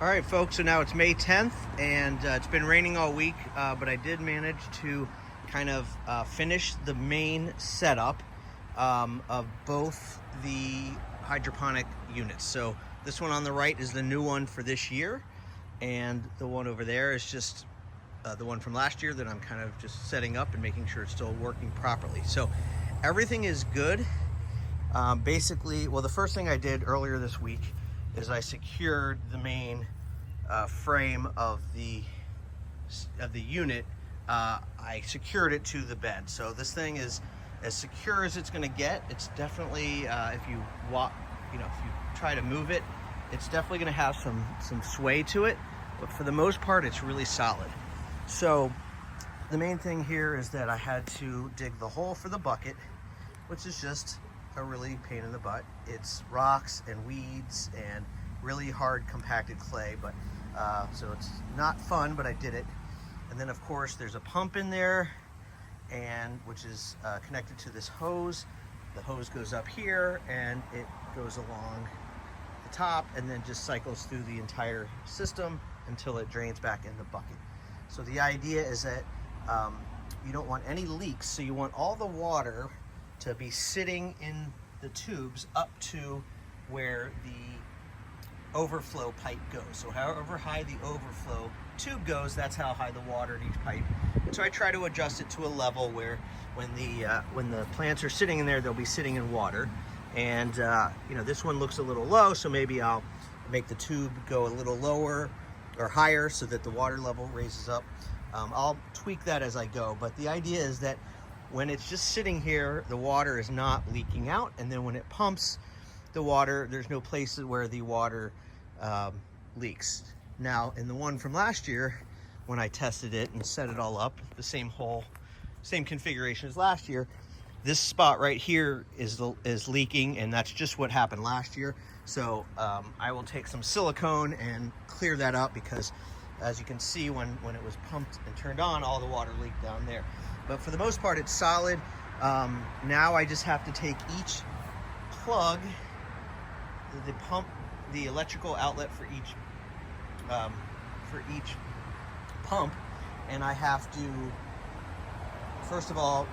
All right, folks, so now it's May 10th, and it's been raining all week, but I did manage to kind of finish the main setup of both the hydroponic units. So this one on the right is the new one for this year, and the one over there is just the one from last year that I'm kind of just setting up and making sure it's still working properly. So everything is good. Basically, well, the first thing I did earlier this week is I secured the main frame of the unit. I secured it to the bed, so this thing is as secure as it's going to get. It's definitely if you walk, if you try to move it, it's definitely going to have some sway to it, but for the most part it's really solid. So the main thing here is that I had to dig the hole for the bucket, which is just a really pain in the butt. It's rocks and weeds and really hard compacted clay, but so it's not fun, but I did it. And then of course there's a pump in there, and which is connected to this hose. The hose goes up here and it goes along the top and then just cycles through the entire system until it drains back in the bucket. So the idea is that you don't want any leaks, so you want all the water to be sitting in the tubes up to where the overflow pipe goes. So however high the overflow tube goes, that's how high the water in each pipe. And so I try to adjust it to a level where when the plants are sitting in there, they'll be sitting in water. And this one looks a little low, so maybe I'll make the tube go a little lower or higher so that the water level raises up. I'll tweak that as I go, but the idea is that when it's just sitting here, the water is not leaking out, and then when it pumps the water, there's no places where the water leaks. Now, in the one from last year, when I tested it and set it all up, the same hole, same configuration as last year, this spot right here is leaking, and that's just what happened last year. So I will take some silicone and clear that up, because as you can see, when it was pumped and turned on, all the water leaked down there. But for the most part, it's solid. Now I just have to take each plug, the pump, the electrical outlet for each pump, and I have to, first of all,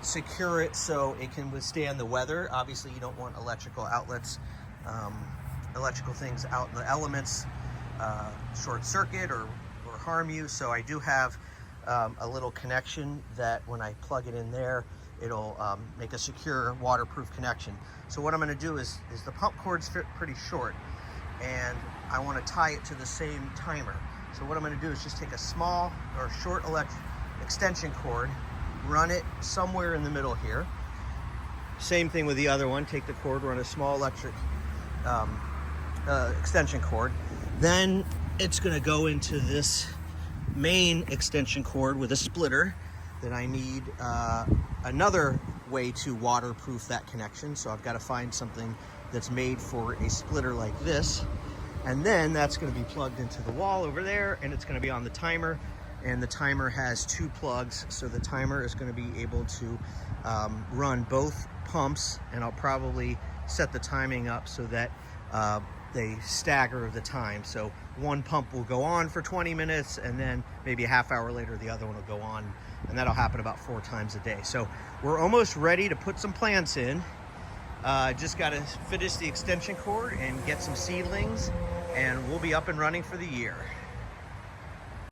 secure it so it can withstand the weather. Obviously, you don't want electrical outlets, electrical things out in the elements, short circuit or harm you. So I do have a little connection that when I plug it in there, it'll make a secure waterproof connection. So what I'm going to do is the pump cord's pretty short, and I want to tie it to the same timer. So what I'm going to do is just take a small or short electric extension cord, run it somewhere in the middle here. Same thing with the other one. Take the cord, run a small electric extension cord. Then it's going to go into this main extension cord with a splitter that I need another way to waterproof that connection. So I've got to find something that's made for a splitter like this. And then that's going to be plugged into the wall over there, and it's going to be on the timer. And the timer has two plugs, so the timer is going to be able to run both pumps, and I'll probably set the timing up so that they stagger the time. So one pump will go on for 20 minutes, and then maybe a half hour later the other one will go on, and that'll happen about 4 times a day. So we're almost ready to put some plants in. Just got to finish the extension cord and get some seedlings, and we'll be up and running for the year.